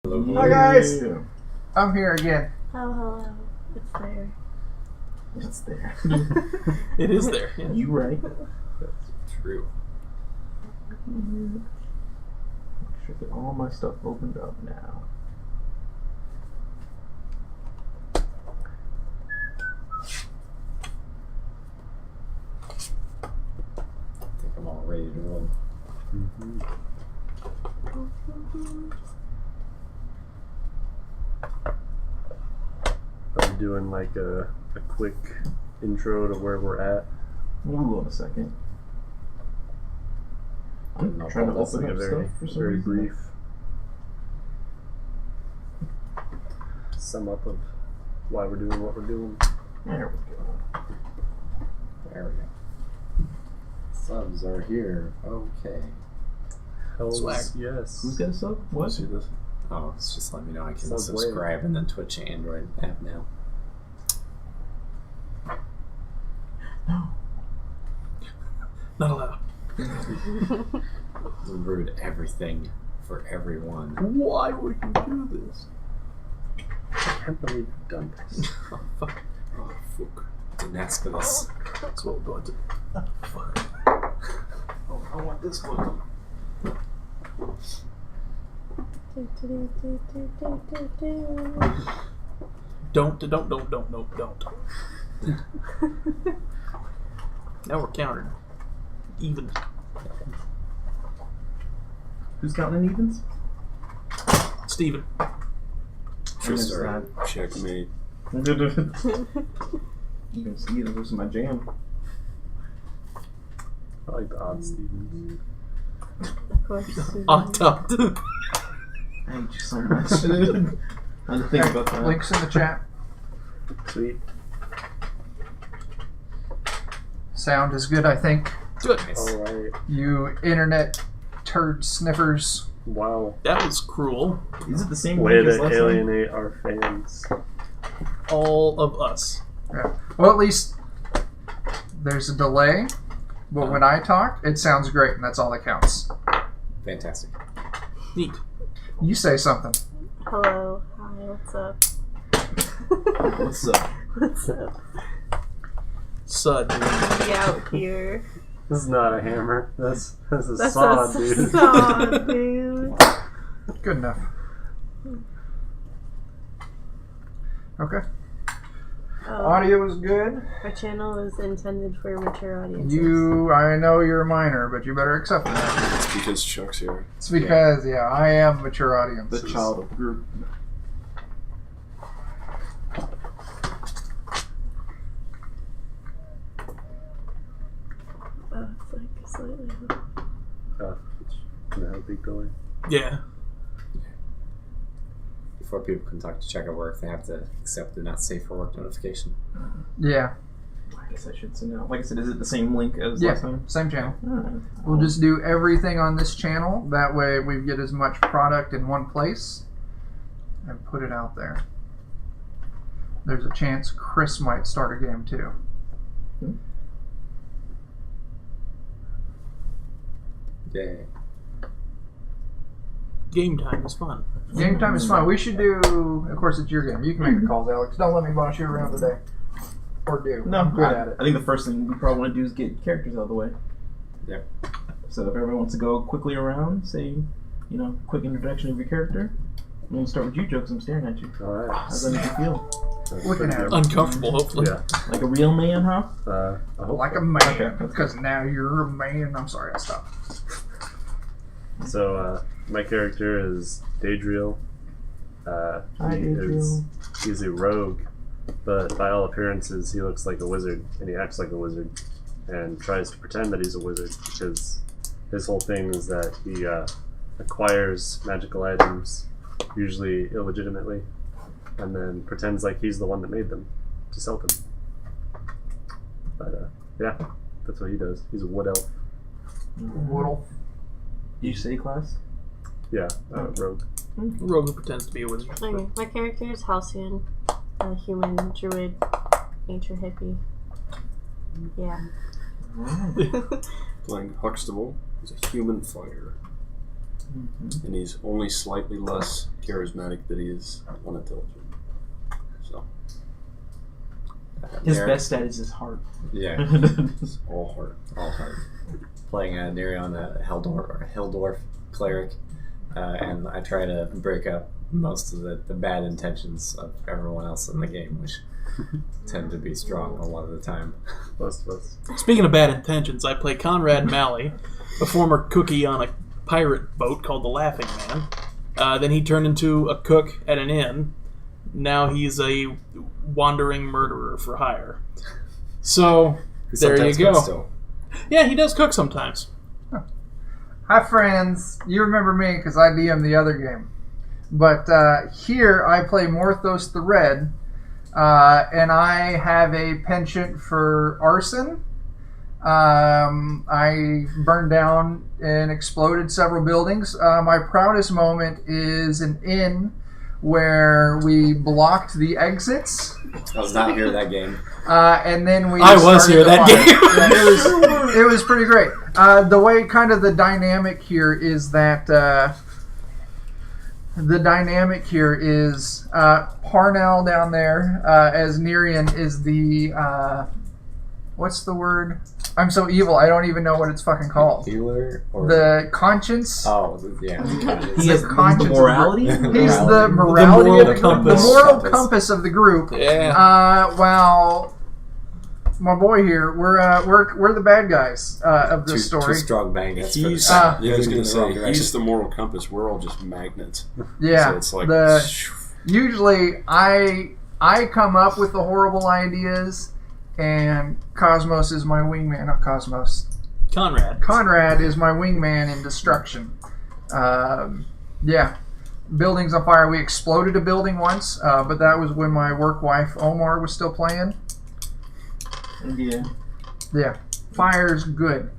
Hi guys! I'm here again. Oh, hello. It's there. It's there. It is there. Yeah. You right. That's true. Make sure that all my stuff opened up now. I think I'm all ready to roll. I'm doing like a quick intro to where we're at. We'll go in a second. I'm No, trying to that's open Like up a very, stuff for some very reason. brief sum up of why we're doing what we're doing. There we go. There we go. Subs are here. Okay. Hells, Swag. yes. Who's got a sub? What? See this? Oh, it's just let me know I can Subway. subscribe in the Twitch Android app now. No. Not allowed. Rude everything for everyone. Why would you do this? I can't believe you've done this. Oh, fuck. Oh, fuck. Didn't ask for this. That's what we're going to. Oh, fuck. Oh, I want this one. Don't. Now we're countered. Even. Who's counting in evens? Steven. True missed story. Checkmate. Even Stevens was my jam. I like the odd Stevens. Of course. On top. I hate you so much. I had to think about that. Links in the chat. Sweet. Sound is good, I think. Good. Alright. You internet turd sniffers. Wow. That was cruel. Is it the same Way link as to last time? alienate our fans. All of us. Yeah. Well, at least there's a delay, but when I talk, it sounds great, and that's all that counts. Fantastic. Neat. You say something. Hello. Hi. What's up? What's up? What's up? Sud. Be out here. This is not a hammer. That's a That's saw, a dude. saw, dude. Good enough. Okay. Audio is good. Our channel is intended for mature audiences. I know you're a minor, but you better accept that. It's because Chuck's here. It's because, I am mature audience. The child of the group. Oh, it's like slightly. Can I have a big delay? Yeah. Before people can talk to check at work, they have to accept the not safe for work notification. Yeah. I guess I should say now. Like I said, is it the same link as last time? Same channel. Alright. We'll just do everything on this channel. That way we get as much product in one place and put it out there. There's a chance Chris might start a game too. Yay. Game time is fun. Game time is fun. We should do, of course it's your game. You can make the calls, Alex. Don't let me boss you around today. Or do. No, I'm good at it. I think the first thing we probably want to do is get characters out of the way. Yep. So if everyone wants to go quickly around, say, quick introduction of your character. I'm going to start with you, Jokes. I'm staring at you. Alright. How's that make you feel? That's Looking pretty at good. uncomfortable, hopefully. Yeah. Like a real man, huh? I hope Like so. a man. Okay. Because now you're a man. I'm sorry, I stopped. So, my character is Daedriel. Hi, Adriel. He's a rogue, but by all appearances, he looks like a wizard, and he acts like a wizard, and tries to pretend that he's a wizard, because his whole thing is that he acquires magical items, usually illegitimately, and then pretends like he's the one that made them, to sell them. But, yeah, that's what he does. He's a wood elf. Woodle. Did you say class? Yeah, rogue. Rogue who pretends to be a wizard. Okay, my character is Halcyon, a human druid, nature hippie. Yeah. Playing Huxtable is a human fighter. and he's only slightly less charismatic than he is unintelligent. So His best stat is his heart. Yeah. It's all heart. All heart. Playing Nerion, a Hildorf cleric, and I try to break up most of the bad intentions of everyone else in the game, which tend to be strong a lot of the time. Most of us. Speaking of bad intentions, I play Conrad Malley, a former cookie on a pirate boat called the Laughing Man. Then he turned into a cook at an inn. Now he's a wandering murderer for hire. So, there you Sometimes good go. still. Yeah, he does cook sometimes. Hi, friends. You remember me because I DM the other game. But here I play Morthos the Red, and I have a penchant for arson. I burned down and exploded several buildings. My proudest moment is an inn where we blocked the exits. I was not here that game. And then we I was started here the that fire. game. Yeah, it was pretty great. The way, kind of the dynamic here is that Parnell down there as Nerion is the what's the word? I'm so evil. I don't even know what it's fucking called. Healer or The conscience. oh yeah. He's the conscience of the morality? He's the morality moral of the group, compass. the moral compass of the group. Yeah. While my boy here, we're the bad guys of this Two story. strong bandits. for He's, the- Ah. yeah, I was moving going in to the wrong say, direction. he's the moral compass. We're all just magnets. Yeah, So it's like, usually I come up with the horrible ideas, and Cosmos is my wingman. Not Cosmos. Conrad is my wingman in destruction. Yeah, buildings on fire. We exploded a building once, but that was when my work wife Omar was still playing. Yeah. Yeah, fire's good.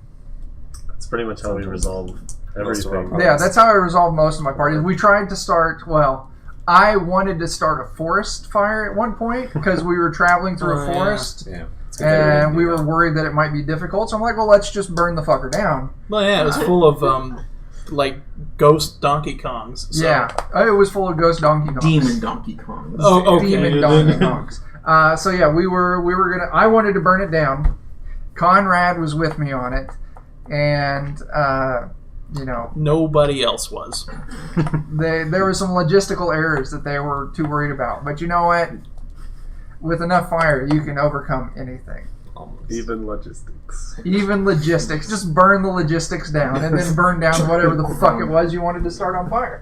That's pretty much how we resolve Most of our everything. problems. Yeah, that's how I resolve most of my parties. We tried to start, I wanted to start a forest fire at one point because we were traveling through a forest. Yeah. It's a good idea to And do we that. were worried that it might be difficult, so I'm like, well, let's just burn the fucker down. Well, yeah, it was full of like ghost Donkey Kongs. So. Yeah, it was full of ghost Donkey Kongs. Demon Donkey Kong. Oh, okay. Demon Donkey Kongs. So yeah, we were gonna. I wanted to burn it down. Conrad was with me on it, and Nobody else was. there were some logistical errors that they were too worried about. But you know what? With enough fire, you can overcome anything. Almost. Even logistics. Even logistics. Just burn the logistics down, and then burn down whatever the fuck it was you wanted to start on fire.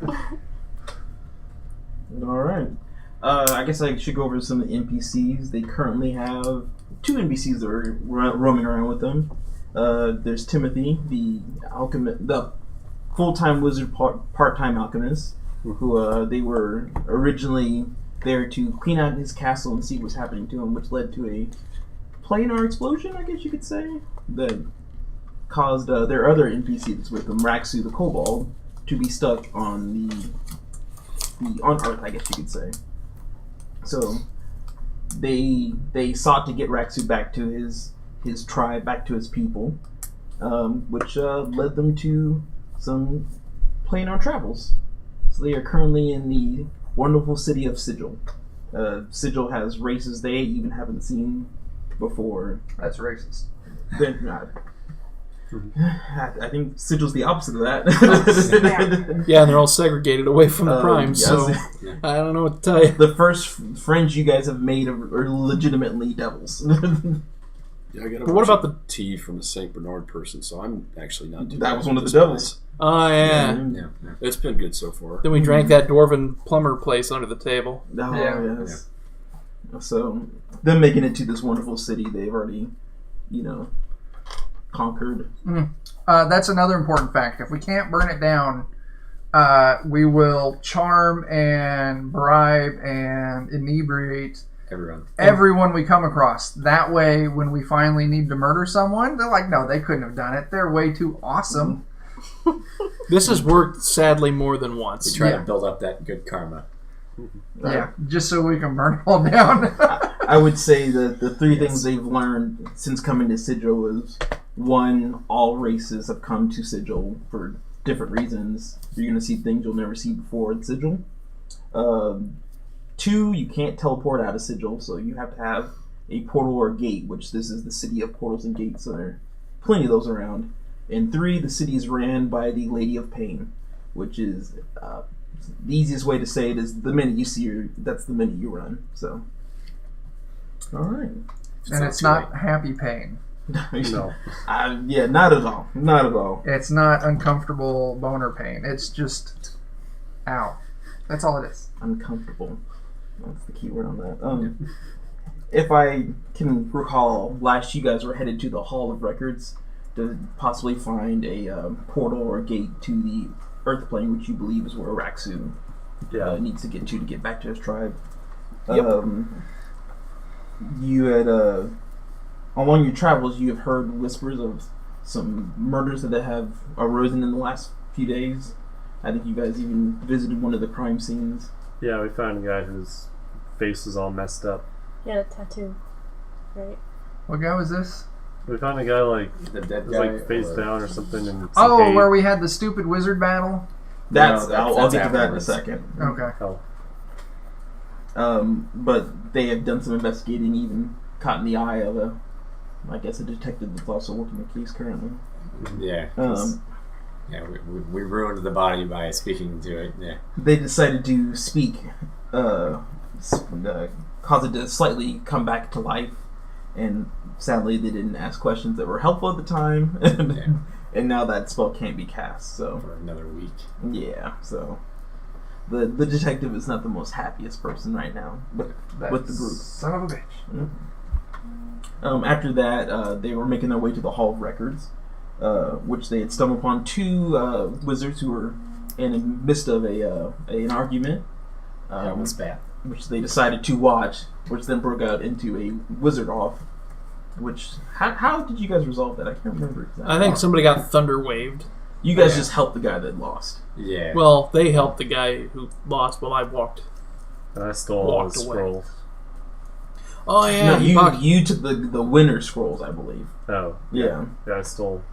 All right. I guess I should go over some of the NPCs. They currently have 2 NPCs that are roaming around with them. There's Timothy, the alchemist, the full-time wizard, part-time alchemist, who they were originally there to clean out his castle and see what's happening to him, which led to a planar explosion, I guess you could say, that caused their other NPC that's with them, Raxu the Kobold, to be stuck on on Earth, I guess you could say. So they sought to get Raxu back to his tribe, back to his people, which led them to some planar travels. So they are currently in the wonderful city of Sigil. Sigil has races they even haven't seen before. That's racist. They're not. I think Sigil's the opposite of that. Yeah, and they're all segregated away from the primes, yes. so I don't know what to tell you. The first friends you guys have made are legitimately devils. Yeah, I got a But what bunch about of tea from a St. Bernard person, so I'm actually not too That bad was one at of the this devils. Oh, yeah. Yeah. It's been good so far. Then we drank that dwarven plumber place under the table. Oh, Yeah. yes. So, them making it to this wonderful city they've already, conquered. That's another important fact. If we can't burn it down, we will charm and bribe and inebriate everyone we come across. That way, when we finally need to murder someone, they're like, no, they couldn't have done it. They're way too awesome. This has worked, sadly, more than We once. try Yeah. to build up that good karma. Yeah, just so we can burn it all down. I would say that the 3 things they've learned since coming to Sigil is, 1, all races have come to Sigil for different reasons. You're going to see things you'll never see before in Sigil. 2, you can't teleport out of Sigil, so you have to have a portal or a gate, which this is the city of portals and gates, so there are plenty of those around. And 3, the city is ran by the Lady of Pain, which is the easiest way to say it is the minute you see her, that's the minute you run. So, all right. And it's not happy pain. No. Yeah, not at all. Not at all. It's not uncomfortable boner pain. It's just, ow. That's all it is. Uncomfortable. That's the key word on that. If I can recall, last you guys were headed to the Hall of Records to possibly find a portal or a gate to the Earth Plane, which you believe is where Raksu needs to get back to his tribe. Yep. You had, along your travels, you have heard whispers of some murders that have arisen in the last few days. I think you guys even visited one of the crime scenes. Yeah, we found a guy whose face is all messed up. He had a tattoo, right? What guy was this? We found a guy like The dead was guy. like face or- down or something. And Oh, where we had the stupid wizard battle? I'll get to that in a afterwards. second. Okay. But they have done some investigating, even caught in the eye of a detective that's also working the case currently. Yeah. Yeah, we ruined the body by speaking to it. Yeah. They decided to speak, cause it to slightly come back to life, and sadly they didn't ask questions that were helpful at the time, and now that spell can't be cast. So For another week. yeah, so the detective is not the most happiest person right now, but with the group. Son of a bitch. After that, they were making their way to the Hall of Records, which they had stumbled upon 2 wizards who were in the midst of an argument. That was bad. Which they decided to watch, which then broke out into a wizard off. Which, how did you guys resolve that? I can't remember exactly. I think somebody got thunder waved. You guys just helped the guy that lost. Yeah. Well, they helped the guy who lost while I walked. And I stole all his Walked away. scrolls. Oh yeah, No, you took the winner scrolls, I believe. Oh. Yeah. Yeah, I stole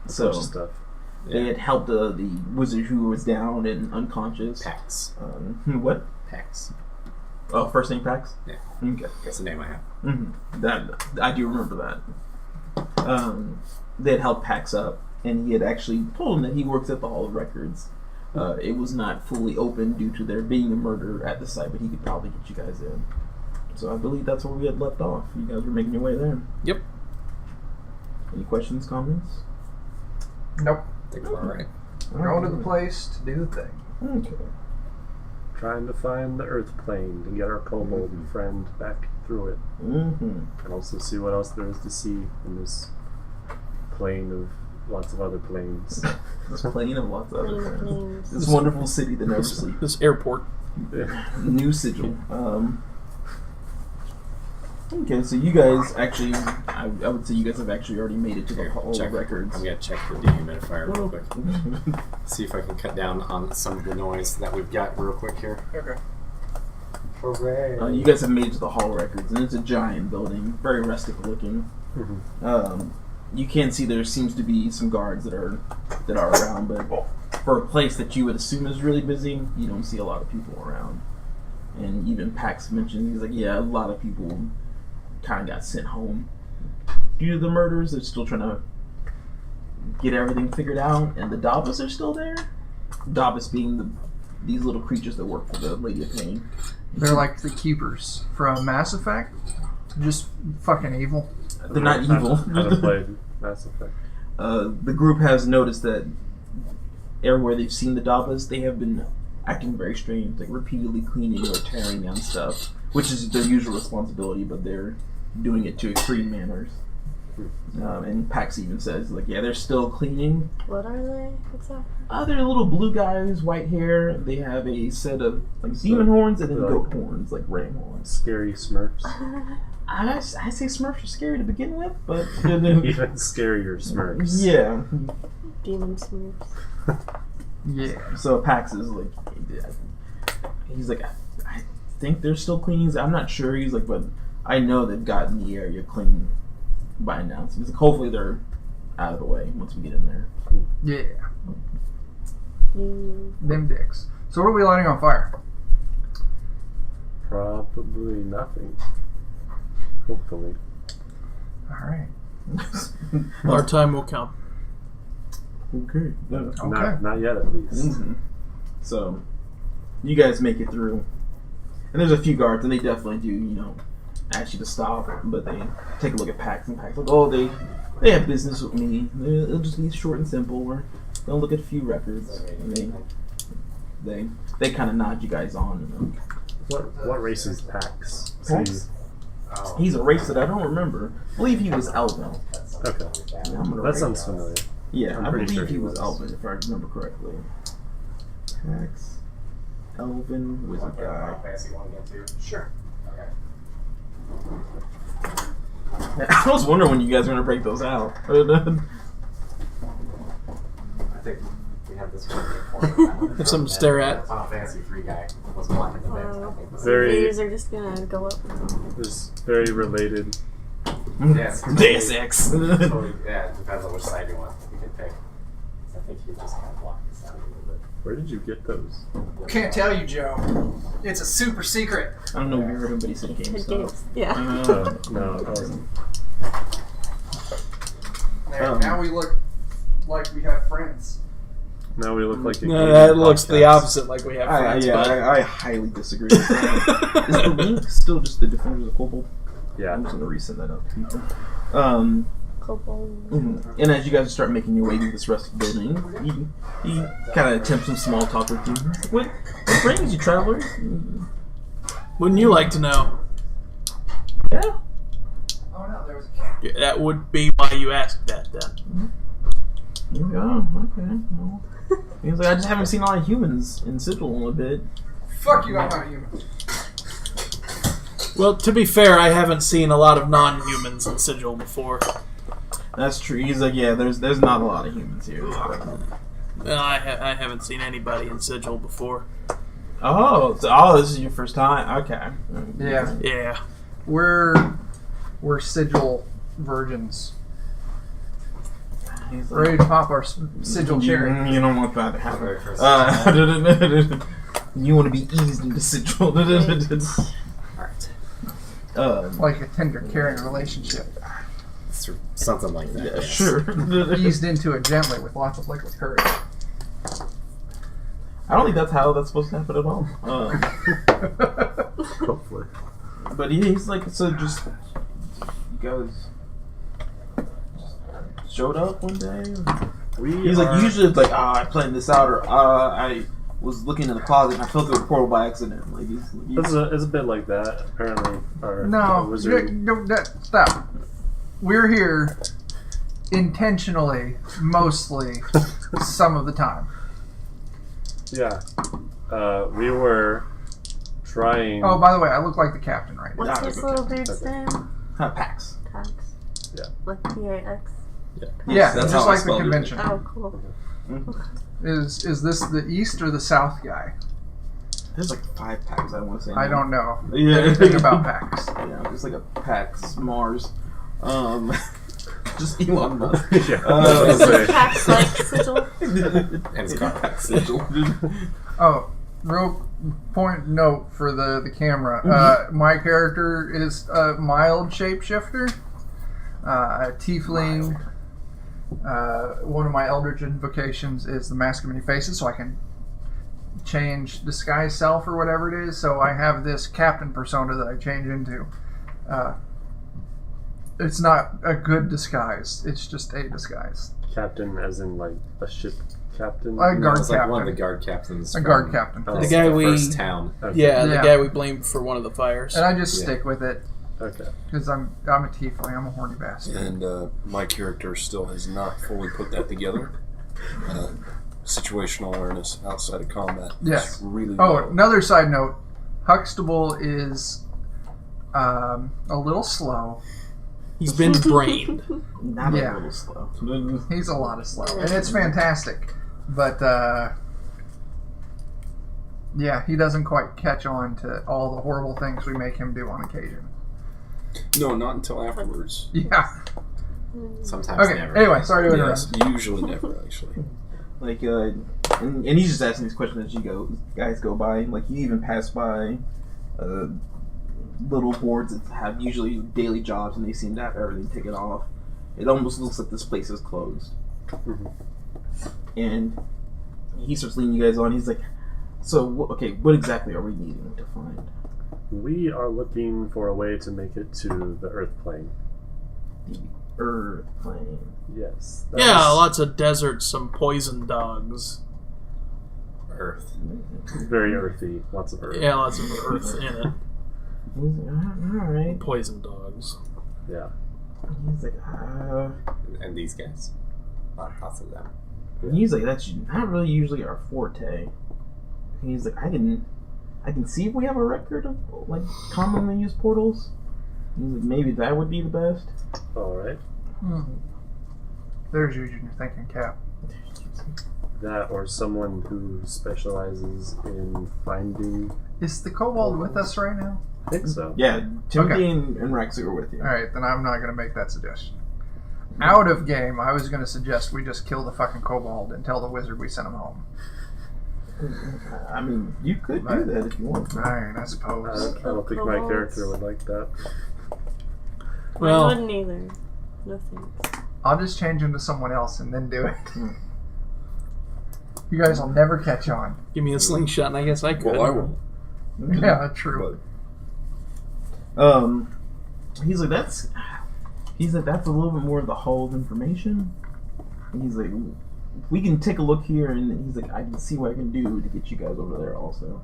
a So bunch of stuff. they had helped the wizard who was down and unconscious. Pax. What? Pax. Oh, first name Pax? Yeah. Okay. That's the name I have. Mm-hmm. That I do remember that. They had helped Pax up, and he had actually told him that he works at the Hall of Records. It was not fully open due to there being a murder at the site, but he could probably get you guys in. So I believe that's where we had left off. You guys were making your way there. Yep. Any questions, comments? Nope. I think we're alright. Go to the place to do the thing. Okay. Trying to find the Earth Plane to get our Kobold friend back through it. Mm-hmm. And also see what else there is to see in this plane of lots of other planes. There's plenty of lots of other Planes, things. planes. This wonderful city that never sleeps. This airport. New Sigil. Okay, so you guys actually, I would say you guys have actually already made it to the Hall of Records. I'm gonna check the dehumidifier real quick. See if I can cut down on some of the noise that we've got real quick here. Okay. Hooray! You guys have made it to the Hall of Records, and it's a giant building, very rustic looking. You can see there seems to be some guards that are around, but for a place that you would assume is really busy, you don't see a lot of people around. And even Pax mentioned, he's like, yeah, a lot of people kind of got sent home due to the murders. They're still trying to get everything figured out, and the Davas are still there. Davas being these little creatures that work for the Lady of Pain. They're like the keepers from Mass Effect. Just fucking evil. They're not evil. I haven't played Mass Effect. The group has noticed that everywhere they've seen the Davas, they have been acting very strange, like repeatedly cleaning or tearing down stuff, which is their usual responsibility, but they're doing it to extreme manners. And Pax even says, like, yeah, they're still cleaning. What are they exactly? They're little blue guys, white hair. They have a set of like demon horns and then like- goat horns, like ram horns. Scary Smurfs. I say Smurfs are scary to begin with, but Even scarier Smurfs. yeah. Demon Smurfs. Yeah. So Pax is like, he's like, I think they're still cleaning. I'm not sure. He's like, but I know they've gotten the area clean by now. So he's like, hopefully they're out of the way once we get in there. Yeah. Them dicks. So what are we lighting on fire? Probably nothing. Hopefully. Alright. Our time will come. Okay. Okay. Not yet, at least. Mm-hmm. So, you guys make it through. And there's a few guards, and they definitely do, ask you to stop, but they take a look at packs and packs. Like, oh, they have business with me. It'll just be short and simple. We're gonna look at a few records. And they kind of nod you guys on. What race is Pax? Pax? He's a race that I don't remember. I believe he was Elven. Okay. That sounds familiar. Yeah, I'm I pretty believe sure he he was was. Elven, if I remember correctly. Pax, Elven, wizard guy. Sure. I was wondering when you guys were gonna break those out. I think we have this one. Have something to stare at. Final Fantasy 3 guy was blocking the vent. I think was Very- These are just gonna go up. It's very related. Yes. Deus Ex. Totally, yeah, it depends on which side you want. You can pick. I think you just kind of block this out a little bit. Where did you get those? Can't tell you, Joe. It's a super secret. I don't know if you heard anybody say Good games. games. Yeah. No, it wasn't. There, now we look like we have friends. Now we look like a No, gaming that looks the podcast. opposite. Like we have friends. but- I highly disagree with that. Is the link still just the Defenders of Kobold? Yeah. I'm just gonna resend that out to people. Kobold. And as you guys start making your way through this rustic building, he kind of attempts some small talk with you. What brings you, travelers? Wouldn't you like to know? Yeah. Oh no, there was a cat. Yeah, that would be why you asked that then. Oh, okay. Well, he's like, I just haven't seen a lot of humans in Sigil in a bit. Fuck you, I'm not human. Well, to be fair, I haven't seen a lot of non-humans in Sigil before. That's true. He's like, yeah, there's not a lot of humans here. Well, I haven't seen anybody in Sigil before. This is your first time? Okay. Yeah. Yeah. We're Sigil virgins. He's like, Ready to pop our Sigil cherry. You don't want that to happen. Very first You want to be eased into Sigil. Alright. Like a tender, caring relationship. Something like that. Yeah, yes. sure. Eased into it gently with lots of liquid courage. I don't think that's how that's supposed to happen at all. Hopefully. But he's like, so just you guys just showed up one day. He's like, usually it's like, I planned this out, or I was looking in the closet and I fell through a portal by accident. Like It's a bit like that, apparently. Our No, wizard. stop. We're here intentionally, mostly, some of the time. Yeah. We were trying. Oh, by the way, I look like the captain right now. What's Yeah, this okay. little dude's name? Pax. Pax. Yeah. Like P-A-X. Yeah, That's just how I like the spelled it. convention. Oh, cool. Is this the east or the south guy? There's like 5 Pax, I want to say. I don't know Yeah. anything about Pax. Yeah, there's like a Pax Mars. Just Elon Musk. Yeah. Is this Pax like Sigil? And it's got Pax. Sigil. Oh, real point note for the camera. My character is a mild shapeshifter, a tiefling. One of my eldritch invocations is the Mask of Many Faces, so I can change disguise self or whatever it is. So I have this captain persona that I change into. It's not a good disguise. It's just a disguise. Captain, as in like a ship captain. A guard It's like captain. one of the guard captains. A guard from captain. Oh. The guy we. first town. Okay. Yeah, the Yeah. guy we blamed for one of the fires. And I just Yeah. stick with it Okay. because I'm a tiefling. I'm a horny bastard. And my character still has not fully put that together. Situational awareness outside of combat. Yes. Is really Oh, low. another side note: Huxtable is a little slow. He's been brained. Not Yeah. a little slow. He's a lot of slow, and it's fantastic. But yeah, he doesn't quite catch on to all the horrible things we make him do on occasion. No, not until afterwards. Yeah. Sometimes Okay. never. Anyway, sorry to interrupt. Yes, usually never, actually. Like, and he's just asking these questions as you guys go by. Like, you even pass by little boards that have usually daily jobs, and they seem to have everything taken off. It almost looks like this place is closed. And he starts leading you guys on. He's like, so, what exactly are we needing to find? We are looking for a way to make it to the Earth plane. The Earth plane. Yes. Yeah, lots of deserts, some poison dogs. Earth. Very earthy. Lots of earth. Yeah, lots of earth in it. He's like, alright. Poison dogs. Yeah. He's like, And these guys. Lots of them. He's like, that's not really usually our forte. He's like, I can see if we have a record of like commonly used portals. He's like, maybe that would be the best. Alright. There's your thinking cap. That or someone who specializes in finding. Is the Kobold with us right now? I think so. Yeah, Timothy Okay. and Rex are with you. Alright, then I'm not going to make that suggestion. Out of game, I was going to suggest we just kill the fucking Kobold and tell the wizard we sent him home. I mean, you could do that if you want. Alright, I suppose. I don't think my character would like that. Well- I wouldn't either. No thanks. I'll just change him to someone else and then do it. You guys will never catch on. Give me a slingshot, and I guess I could. Well, I will. Yeah, true. He's like, that's a little bit more of the hull of information. And he's like, we can take a look here, and he's like, I can see what I can do to get you guys over there also.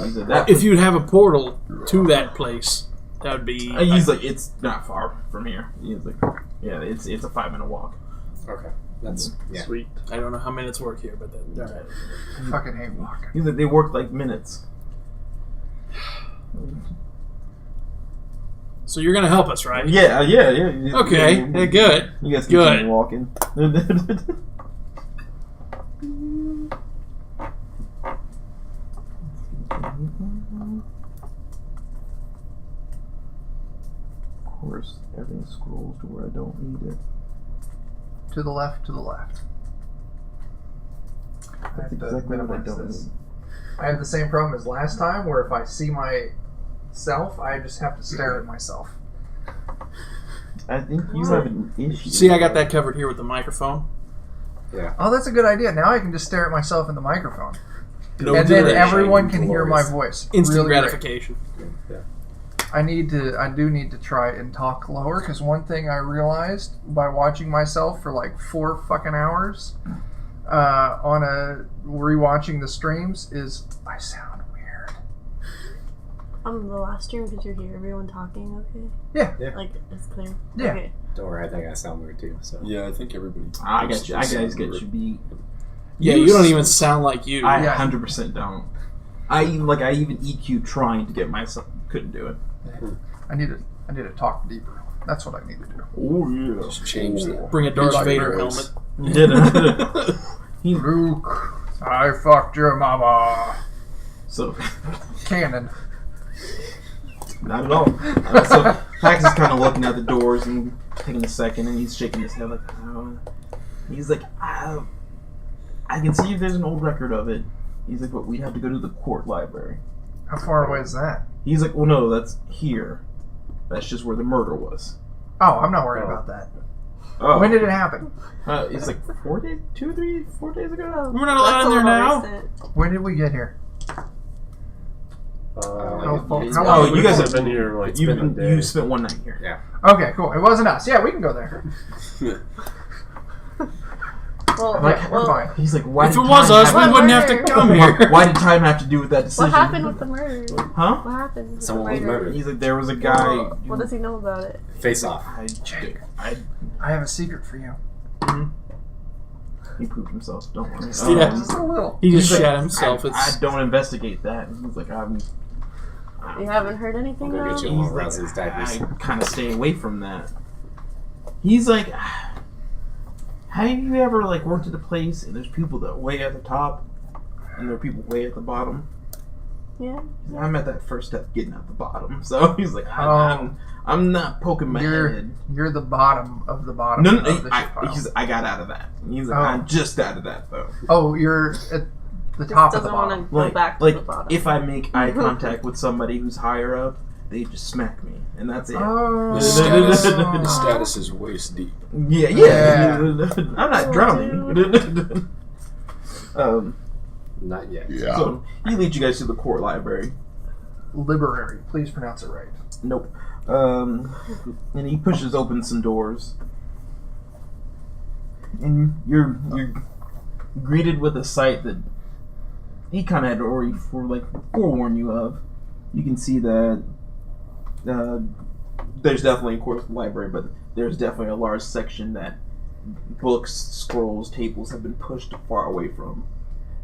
He's like, If you'd have a portal to that place, that would be. he's like, it's not far from here. He's like, yeah, it's a 5-minute walk. Okay. That's Sweet. I don't know how minutes work here, but that, all right. I fucking hate walking. He's like, they work like minutes. So you're gonna help us, right? Yeah. Okay. Yeah, good. You guys Good. continue walking. Of course, everything scrolls to where I don't need it. To the left, to the left. I That's have to exactly what I minimize don't this. need. I have the same problem as last time, where if I see myself, I just have to stare at myself. I think you have an issue. See, I got that covered here with the microphone. Oh, that's a good idea. Now I can just stare at myself in the microphone. No and then duration. everyone can hear my Glorious. voice. Instant Really great. gratification. I do need to try and talk lower, because one thing I realized by watching myself for like 4 fucking hours on rewatching the streams is I sound weird. On the last stream, could you hear everyone talking okay? Yeah. Like, it's clear? Yeah. Okay. Don't worry, I think I sound weird too. So Yeah, I think everybody. I got you. I guys get you beat. Yeah, you don't even sound like you. I Yeah. 100% don't. I even EQ trying to get myself couldn't do it. I need to talk deeper. That's what I need to do. Oh yeah. Just change that. Bring a Darth Like Vader voice. helmet. Did it. Luke, I fucked your mama. So Canon. not at all. So Pax is kind of looking at the doors and taking a second, and he's shaking his head like, oh. He's like, I can see if there's an old record of it. He's like, but we'd have to go to the court library. How far away is that? He's like, well, no, that's here. That's just where the murder was. Oh, I'm not worried about that. Oh. When did it happen? It's like 4 days, 4 days ago. We're not allowed That's in there a little now. recent. When did we get here? How Oh, long? you guys have have been here like spent a day. you spent one night here. Okay, cool. It wasn't us. Yeah, we can go there. Well, Like, we're well, fine. He's like, why? If did it was time us, we have- wouldn't have to come here. Why did time have to do with that decision? what happened with the murder? Huh? What happened with Someone the was murder? murdered. He's like, there was a guy. Well, what does he know about it? face off. I have a secret for you. He pooped himself. Don't worry. Yeah. Just a little. He just He's like, shat himself. I It's don't investigate that. He's like, You haven't heard anything I'll go now? get you He's more Rousey's diapers. I kind of stay away from that. He's like, have you ever like worked at a place and there's people that are way at the top and there are people way at the bottom? Yeah. I'm at that first step, getting out the bottom. So he's like, I'm not poking my head. You're the bottom of the bottom No, of the ship pile. I got out of that. He's like, I'm just out of that though. Oh, you're at the top of the Doesn't want bottom. to go back to the bottom. If I make eye contact with somebody who's higher up, they just smack me, and that's it. Oh. His status is waist deep. Yeah. I'm not drowning. Not yet. Yeah. So he leads you guys to the core library. Library. Please pronounce it right. Nope. And he pushes open some doors, and you're greeted with a sight that he kind of had already forewarned you of. You can see that there's definitely, of course, the library, but there's definitely a large section that books, scrolls, tables have been pushed far away from.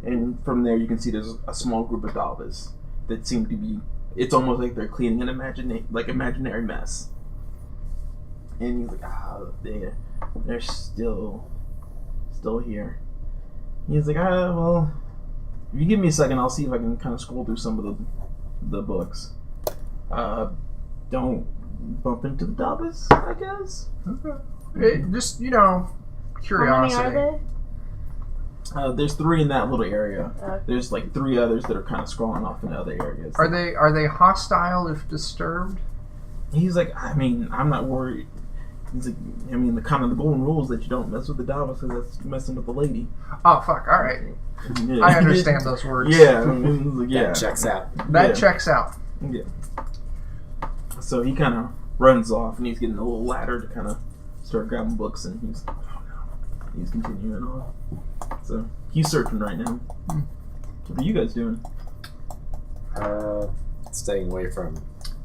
And from there, you can see there's a small group of Dalvis that seem to be. It's almost like they're cleaning an imaginary mess. And he's like, they're still here. He's like, well, if you give me a second, I'll see if I can kind of scroll through some of the books. Don't bump into the Dalvis, I guess. Okay. Just, curiosity. How many are there? There's 3 in that little area. Okay. There's 3 others that are kind of scrolling off in other areas. Are they hostile if disturbed? He's like, I'm not worried. He's like, the golden rule is that you don't mess with the Dalvis because that's messing with the lady. Oh, fuck. All right. Yeah. I understand those words. Yeah. Yeah. That checks out. That checks out. Yeah. So he kind of runs off, and he's getting a little ladder to kind of start grabbing books, and he's continuing on. So he's searching right now. What are you guys doing? Staying away from.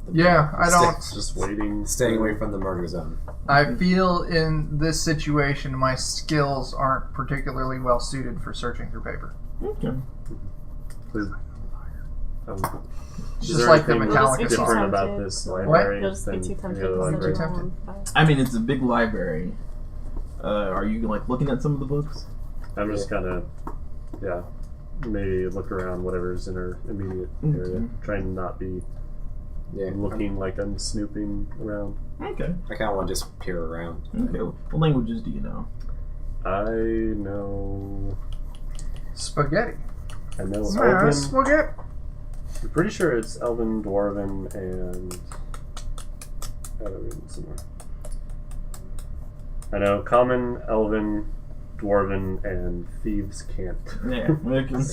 I don't. Just waiting. Staying away from the murder zone. I feel in this situation my skills aren't particularly well suited for searching through paper. Okay. Please. Is Just there like the anything Metallica You'll different song. about this library You'll just be than too any tempted other to library? send tempted. them. It's a big library. Are you looking at some of the books? I'm just gonna, maybe look around whatever's in our immediate area, trying to not be looking like I'm snooping around. Okay. I kind of want to just peer around. Okay. What languages do you know? I know Spaghetti. Elven. Spaghetti. I'm pretty sure it's Elven, Dwarven, and I don't read it somewhere. I know Common, Elven, Dwarven, and Thieves' Cant. Yeah. Okay.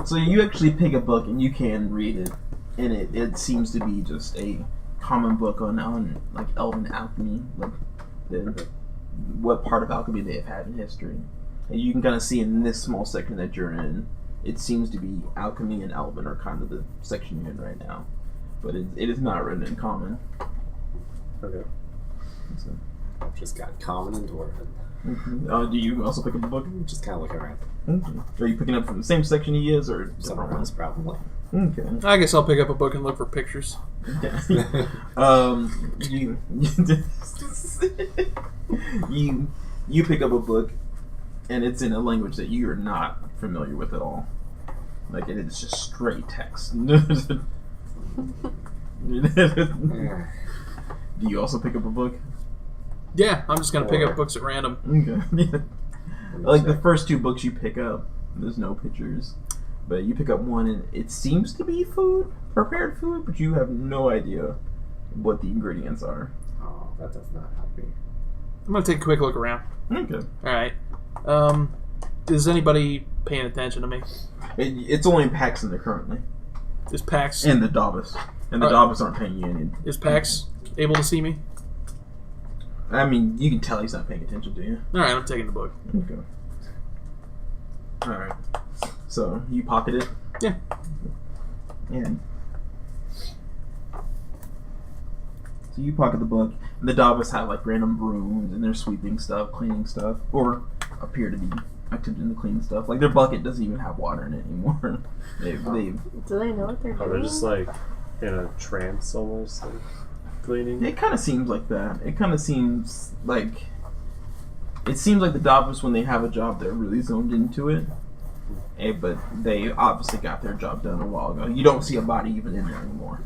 So you actually pick a book and you can read it, and it seems to be just a common book on like Elven alchemy, what part of alchemy they have had in history. And you can kind of see in this small section that you're in, it seems to be alchemy and Elven are kind of the section you're in right now, but it is not written in common. Okay. So. I've just got common and dwarven. Do you also pick up a book? Just kind of look around. Are you picking up from the same section he is, or Somewhere else, probably. Okay. I guess I'll pick up a book and look for pictures. You pick up a book, and it's in a language that you are not familiar with at all. Like it is just straight text. Do you also pick up a book? Yeah, I'm just gonna pick up books at random. Okay. Like the first 2 books you pick up, there's no pictures. But you pick up one and it seems to be food, prepared food, but you have no idea what the ingredients are. Oh, that does not help me. I'm gonna take a quick look around. Okay. Alright. Is anybody paying attention to me? It's only in Paxton currently. Is Pax And the Dalvis. And the Dalvis aren't paying you any. is Pax able to see me? I mean, you can tell he's not paying attention to you. Alright, I'm taking the book. Okay. Alright. So, you pocket it? Yeah. And so you pocket the book, and the Dalvis have like random brooms, and they're sweeping stuff, cleaning stuff, or appear to be attempting to clean stuff. Like their bucket doesn't even have water in it anymore. they've Do they know what they're doing? They're just like in a trance almost, like cleaning. It kind of seems like that. It kind of seems like the Dalvis, when they have a job, they're really zoned into it. But they obviously got their job done a while ago. You don't see a body even in there anymore.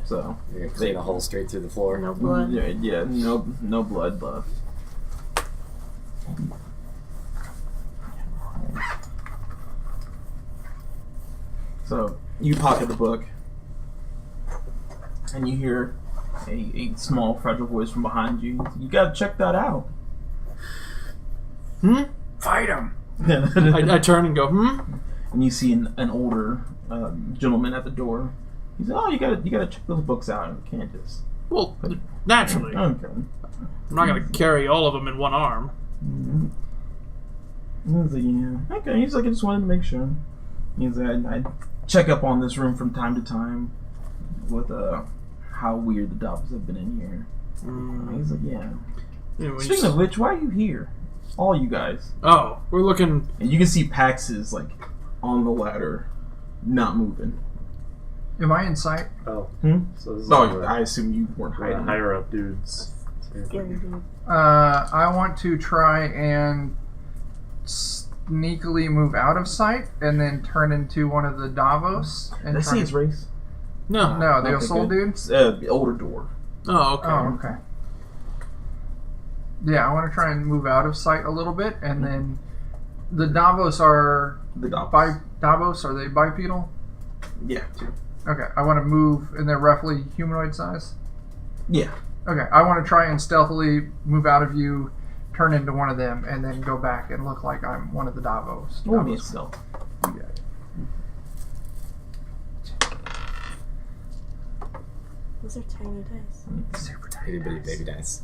So You're gonna clean a hole straight through the floor. No blood. yeah, no blood left. So you pocket the book, and you hear a small, fragile voice from behind you. You gotta check that out. Fight him. I turn and go, And you see an older gentleman at the door. He's like, "Oh, you gotta check those books out. You can't just." Well, naturally. Okay. I'm not going to carry all of them in one arm. He's like, yeah. Okay. He's like, I just wanted to make sure. He's like, I check up on this room from time to time with how weird the dogs have been in here. He's like, yeah. Speaking of which, why are you here? All you guys. Oh, we're looking. And you can see Pax is like on the ladder, not moving. Am I in sight? Oh. So this is Oh, I assume you weren't hiding. higher up dudes. Scary dude. I want to try and sneakily move out of sight and then turn into one of the Davos. And Did I see his race? No. No, the Okay, soul good. dudes. The older dwarf. Oh, okay. Oh, okay. Yeah, I want to try and move out of sight a little bit, and then the Davos are The Davos. Davos. Are they bipedal? Yeah. Okay, I want to move, and they're roughly humanoid size. Yeah. Okay, I want to try and stealthily move out of you, turn into one of them, and then go back and look like I'm one of the Davos. Roll me a stealth. Yeah. Those are tiny dice. Super Itty tiny. bitty baby dice.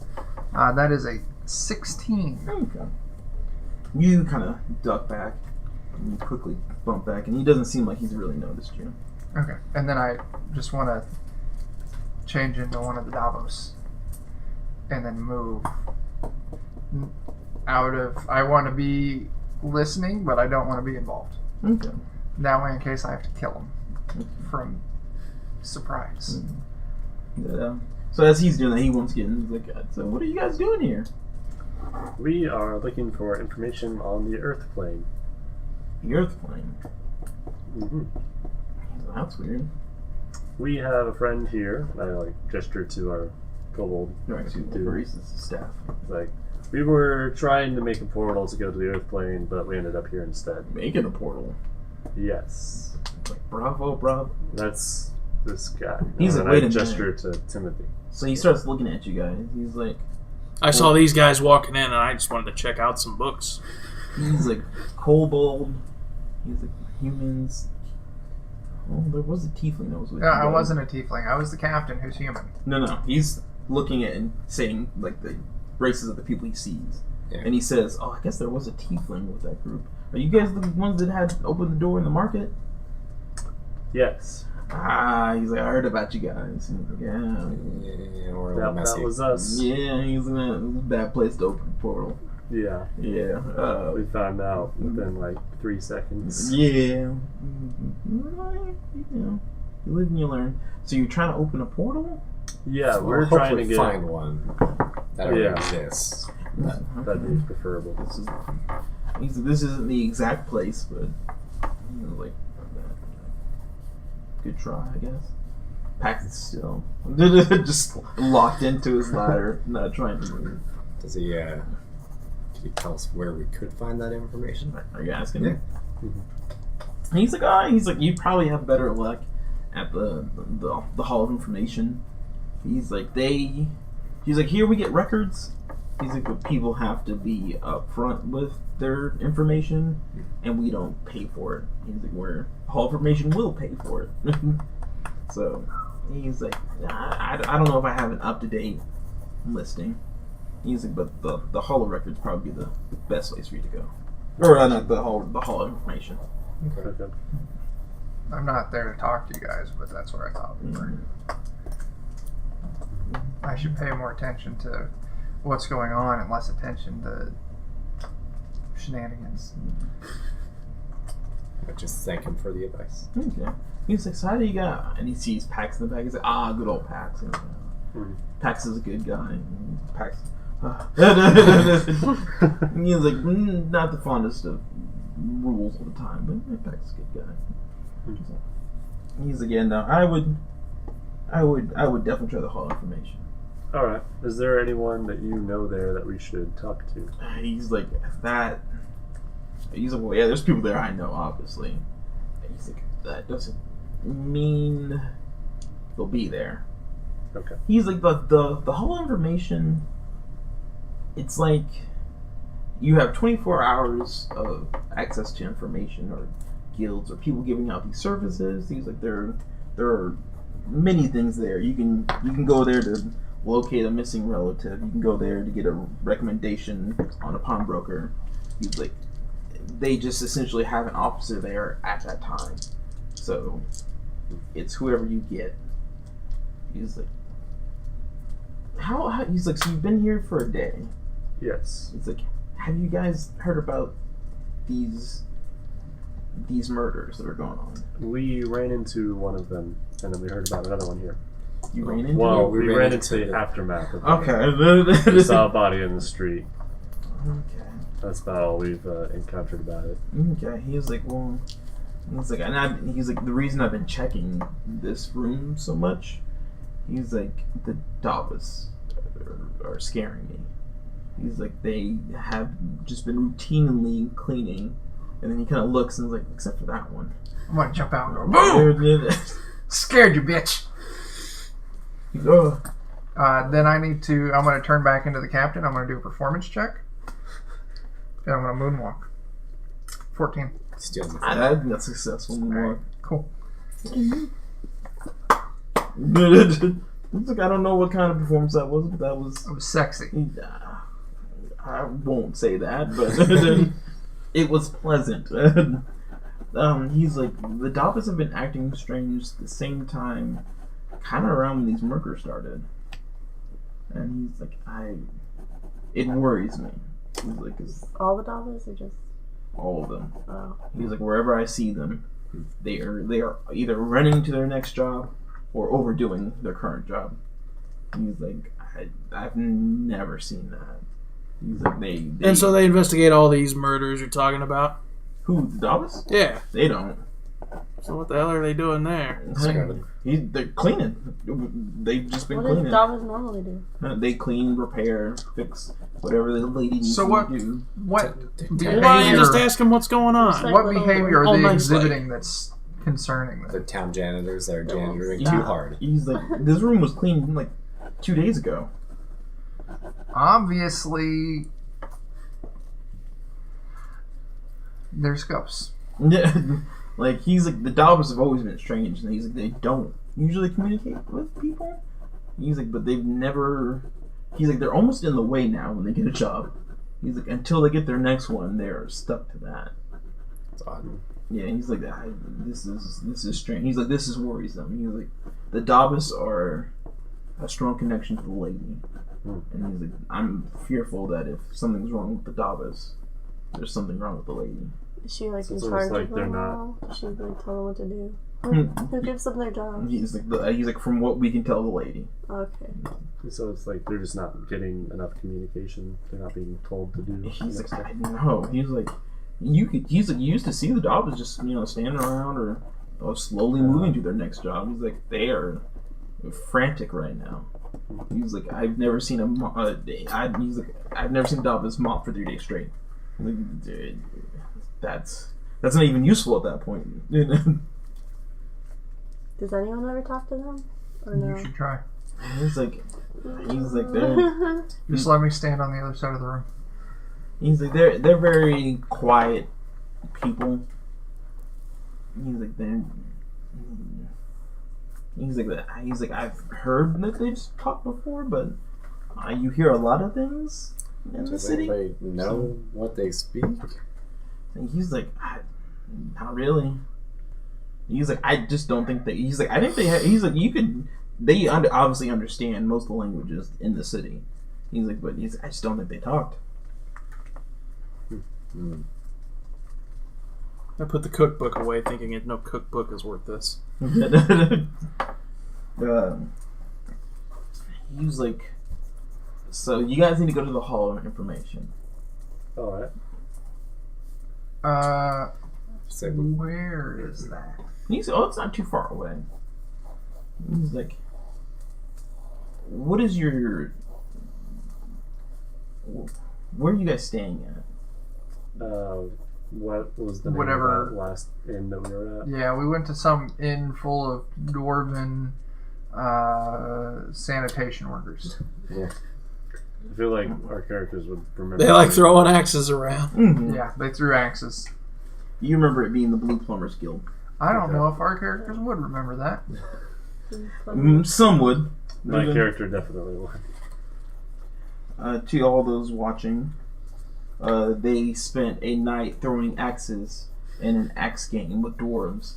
That is a 16. Okay. You kind of duck back, and you quickly bump back, and he doesn't seem like he's really noticed you. Okay, and then I just want to change into one of the Davos, and then move out of. I want to be listening, but I don't want to be involved. Okay. That way, in case I have to kill him from surprise. Yeah. So as he's doing that, he wants to get in. He's like, so what are you guys doing here? We are looking for information on the Earth plane. The Earth plane. Mm-hmm. That's weird. We have a friend here. I gesture to our kobold. Right, to Dude. Maurice's staff. We were trying to make a portal to go to the Earth plane, but we ended up here instead. Making a portal. Yes. Like, bravo. That's this guy. He's and like, wait I a gesture minute. to Timothy. So he starts looking at you guys. He's like, I saw these guys walking in, and I just wanted to check out some books. he's like kobold. He's like humans. Oh, there was a tiefling that was with No, you I guys. wasn't a tiefling. I was the captain who's human. No. He's looking at and saying like the races of the people he sees. Yeah. And he says, "Oh, I guess there was a tiefling with that group. Are you guys the ones that had opened the door in the market?" Yes. He's like, "I heard about you guys." And he's like, Yeah, we're a little That messy. was us. yeah. He's like, it was a bad place to open a portal. Yeah. Yeah. We found out within 3 seconds. Yeah. You know, you live and you learn. So you're trying to open a portal? Yeah, We'll we're trying to hopefully get. find one that already Yeah. exists. That'd be preferable. This isn't the exact place, but good try, I guess. Paxton's still just locked into his ladder, not trying to move. Does he, can you tell us where we could find that information? Are you asking Yeah. him? And he's like, you probably have better luck at the Hall of Information. He's like, here we get records. He's like, but people have to be upfront with their information, and we don't pay for it. He's like, where Hall of Information will pay for it. So he's like, I don't know if I have an up-to-date listing. He's like, but the Hall of Records probably be the best place for you to go. Or not the Hall of Information. Okay. I'm not there to talk to you guys, but that's where I thought we were. I should pay more attention to what's going on and less attention to shenanigans. But just thank him for the advice. Okay. He's like, so how do you got? And he sees Pax in the back. He's like, good old Pax. And, Pax is a good guy. Pax. And he's like, not the fondest of rules all the time, but Impact's a good guy. He's again. No, I would definitely try the Hall information. All right. Is there anyone that you know there that we should talk to? He's like that. He's like, well, yeah. There's people there I know, obviously. He's like, that doesn't mean they'll be there. Okay. He's like the Hall information. It's like you have 24 hours of access to information or guilds or people giving out these services. He's like there are many things there. You can go there to locate a missing relative. You can go there to get a recommendation on a pawnbroker. He's like they just essentially have an officer there at that time. So it's whoever you get. He's like how he's like, so you've been here for a day. Yes. It's like, have you guys heard about these murders that are going on? We ran into one of them, and then we heard about another one here. You ran into Well, it? we ran into the aftermath of it. Okay. We saw a body in the street. Okay. That's about all we've encountered about it. Okay. He's like, well, he's like, he's like, the reason I've been checking this room so much, he's like, the Davos are scaring me. He's like, they have just been routinely cleaning, and then he kind of looks and is like, except for that one. I'm gonna jump out and go, boom! Scared you, bitch. Ugh. Then I'm gonna turn back into the captain. I'm gonna do a performance check. And I'm gonna moonwalk. 14. Steals the I think that's successful. Alright, cool. It's like, I don't know what kind of performance that was, but that was... It was sexy. I won't say that, but it was pleasant. He's like, the Davos have been acting strange at the same time, kind of around when these murders started. And he's like, it worries me. He's like, 'cause All the Davos or just all of them. oh. He's like, wherever I see them, they are either running to their next job or overdoing their current job. He's like, I've never seen that. He's like, they And so they investigate all these murders you're talking about? who, the Davos? Yeah. They don't. So what the hell are they doing there? They're cleaning. They've just been What does cleaning. Davos normally do? They clean, repair, fix whatever the lady needs So what? to do. What Why don't you just behavior? ask them what's going on? What behavior All are they nice, like- exhibiting that's concerning The them? town janitors that are janitoring Yeah. too hard. He's like, this room was cleaned like 2 days ago. Obviously, there's ghosts. Yeah, like he's like, the Davos have always been strange, and he's like, they don't usually communicate with people. He's like, but they've never. He's like, they're almost in the way now when they get a job. He's like, until they get their next one, they're stuck to that. It's odd. Yeah, he's like, this is strange. He's like, this is worrisome. He's like, the Davos are a strong connection to the lady, and he's like, I'm fearful that if something's wrong with the Davos, there's something wrong with the lady. Is she like So in it's charge like of they're them not- all? Does she like tell them what to do? Hmm. Who gives them their jobs? He's like, from what we can tell, the lady. Okay. So it's like they're just not getting enough communication. They're not being told to do. He's like, stuff. I know. He's like, he's like, you used to see the Davos just standing around or slowly moving to their next job. He's like, they are frantic right now. He's like, I've never seen he's like, I've never seen Davos mop for 3 days straight. I'm like, dude, that's not even useful at that point. Does anyone ever talk to them? Or no? You should try. He's like, they're Just let me stand on the other side of the room. He's like, they're very quiet people. He's like, I've heard that they've talked before, but you hear a lot of things in the Does city. anybody know what they speak? And he's like, not really. He's like, I just don't think they. He's like, I think they. He's like, you could. They obviously understand most of the languages in the city. He's like, but I just don't think they talked. I put the cookbook away thinking no cookbook is worth this. He's like, so you guys need to go to the Hall of Information. All right. So Where is that? He's it's not too far away. He's like, what is your? Where are you guys staying at? What was the name Whatever. of that last inn that we were at? Yeah, we went to some inn full of dwarven sanitation workers. I feel like our characters would remember. They like throwing axes around. Mm-hmm. Yeah, they threw axes. You remember it being the Blue Plumbers Guild. I don't know if our characters would remember that. Some would. My character definitely would. To all those watching, they spent a night throwing axes in an axe game with dwarves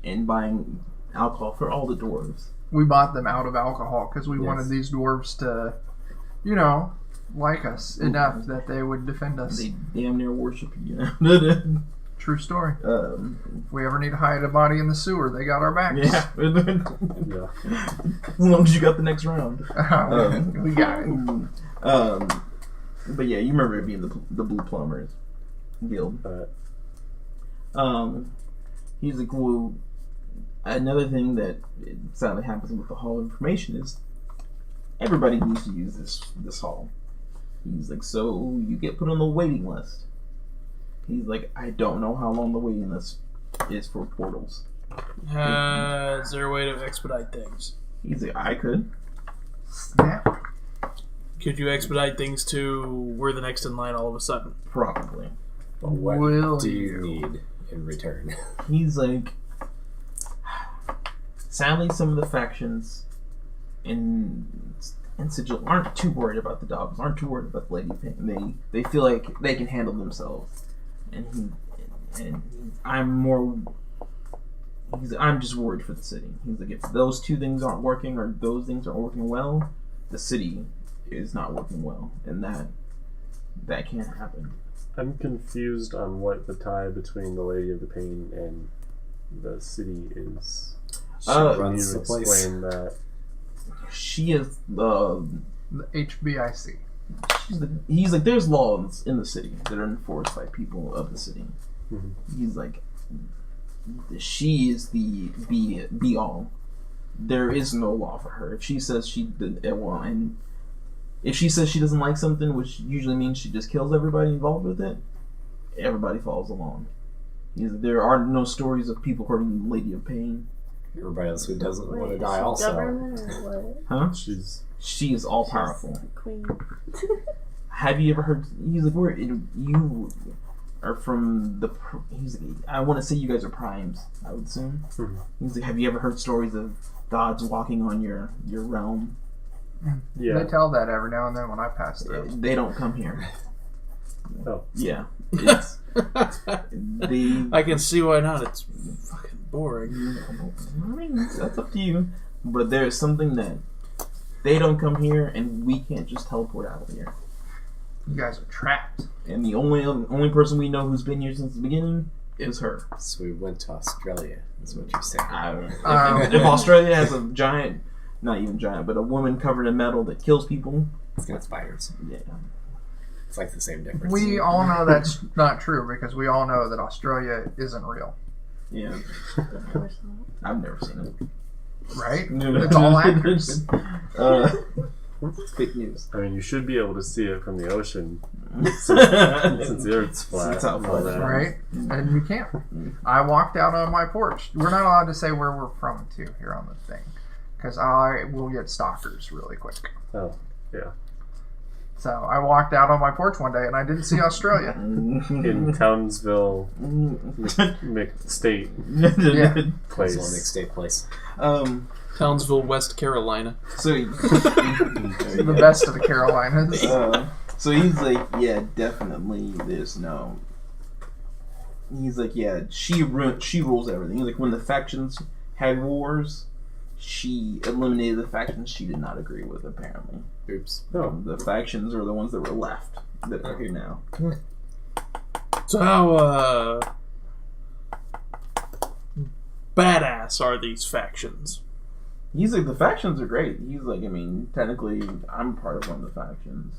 and buying alcohol for all the dwarves. We bought them out of alcohol because we Yes. wanted these dwarves to, like us enough that they would defend us. They damn near worship you. True story. If we ever need to hide a body in the sewer, they got our backs. Yeah. Yeah. As long as you got the next round. We got it. But yeah, you remember it being the Blue Plumbers Guild. He's like, well, another thing that sadly happens with the Hall of Information is everybody needs to use this hall. He's like, so you get put on the waiting list. He's like, I don't know how long the waiting list is for portals. Is there a way to expedite things? He's like, I could. Snap. Could you expedite things to we're the next in line all of a sudden? Probably. Well, what Will do you? you need in return? He's like, sadly, some of the factions in Sigil aren't too worried about the dogs, aren't too worried about the Lady of Pain. They feel like they can handle themselves. I'm just worried for the city. He's like, if those two things aren't working or those things aren't working well, the city is not working well, and that can't happen. I'm confused on what the tie between the Lady of the Pain and the city is. She Can you runs the place. explain that? She is the HBIC. he's like, there's laws in the city that are enforced by people of the city. Mhm. He's like, she is the be all. There is no law for her. If she says and if she says she doesn't like something, which usually means she just kills everybody involved with it, everybody follows along. He's like, there are no stories of people hurting the Lady of Pain. Everybody else who doesn't want to Wait, die is she also. government or what? Huh? She is all powerful. Queen. Have you ever heard? He's like, you are from the. He's like, I want to say you guys are primes. I would assume. Mhm. He's like, have you ever heard stories of gods walking on your realm? Yeah. They tell that every now and then when I pass through. They don't come here. Oh. Yeah. It's, they. I can see why not. It's fucking boring. I mean, that's up to you. But there's something that they don't come here, and we can't just teleport out of here. You guys are trapped. And the only person we know who's been here since the beginning is her. So we went to Australia, is what you're saying. I don't know. If Australia has a giant, not even giant, but a woman covered in metal that kills people, It's got spiders. yeah. It's like the same difference. We all know that's not true because we all know that Australia isn't real, Yeah. Never saw it. I've never seen it. right? It's all actors. It's fake news. I mean, you should be able to see it from the ocean since the Earth's flat. It's out and all flat, that. Right? And you can't. I walked out on my porch. We're not allowed to say where we're from, too, here on the thing. Because I will get stalkers really quick. Oh, yeah. So I walked out on my porch one day and I didn't see Australia. In Townsville, State Yeah. place. It's Islamic State place. Townsville, West Carolina. So The best of the Carolinas. so he's like, yeah, definitely. There's no. He's like, yeah, she rules everything. He's like, when the factions had wars, she eliminated the factions she did not agree with. Apparently, Oops. Oh. the factions are the ones that were left that are here now. So how badass are these factions? He's like, the factions are great. He's like, I mean, technically, I'm part of one of the factions.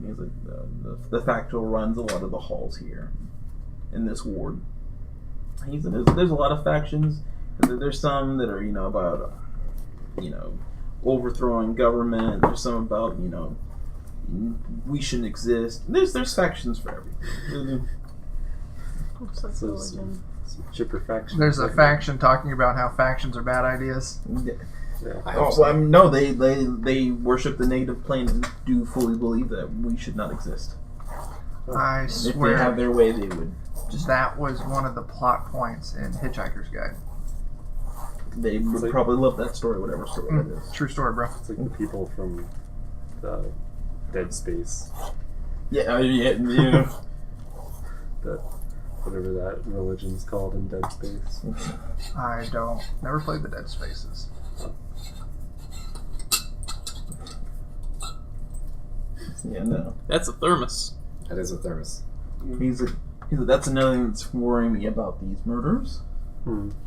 He's like, the factual runs a lot of the halls here. in this ward. He said there's a lot of factions. There's some that are about overthrowing government. There's some about we shouldn't exist. There's factions for everything. So So religion. some chipper factions. There's a faction talking about how factions are bad ideas. Yeah. No, they worship the native plane and do fully believe that we should not exist. I If swear they have their way, they would. that was one of the plot points in Hitchhiker's Guide. They would like- probably love that story, whatever story it is. True story, bro. It's like the people from Dead Space. Yeah. That whatever that religion's called in Dead Space. I don't. Never played the Dead Spaces. Yeah, no. That's a thermos. That is a thermos. He's like, that's another thing that's worrying me about these murders.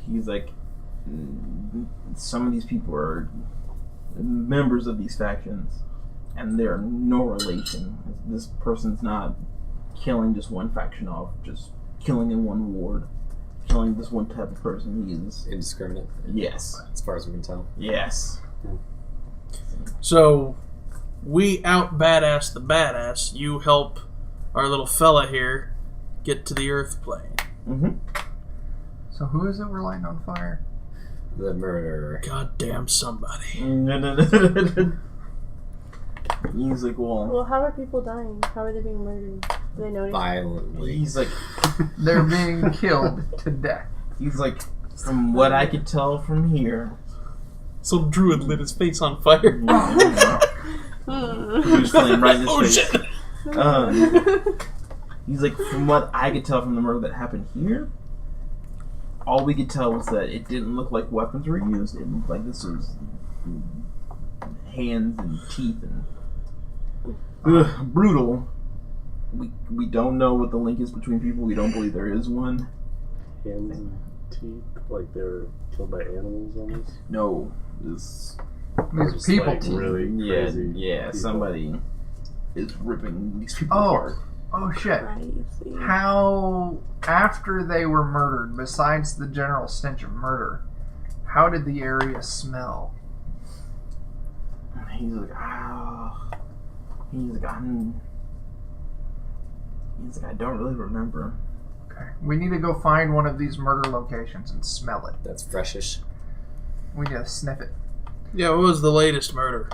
He's like, some of these people are members of these factions, and they're no relation. This person's not killing just one faction off, just killing in one ward, killing this one type of person. He is Indiscriminate, yes, as far as we can tell. yes. So, we out badass the badass. You help our little fella here get to the Earth plane. Mm-hmm. So who is it we're lighting on fire? The murderer. Goddamn somebody. He's like, Well, how are people dying? How are they being murdered? Do they know? Violently. he's like, They're being killed to death. he's like, from what I could tell from here, Some druid lit his face on fire. Bruce flame right in his Oh face. shit! He's like, from what I could tell from the murder that happened here, all we could tell was that it didn't look like weapons were used. It looked like this was hands and teeth and brutal. We don't know what the link is between people. We don't believe there is one. Hands and teeth, like they were killed by animals almost. No, this These Just, people. like, really yeah, crazy. yeah, people. somebody is ripping these people Oh. apart. Oh shit. Crazy. How, after they were murdered, besides the general stench of murder, how did the area smell? He's like, He's like, I don't really remember. Okay. We need to go find one of these murder locations and smell it. That's freshish. We need to sniff it. Yeah, what was the latest murder?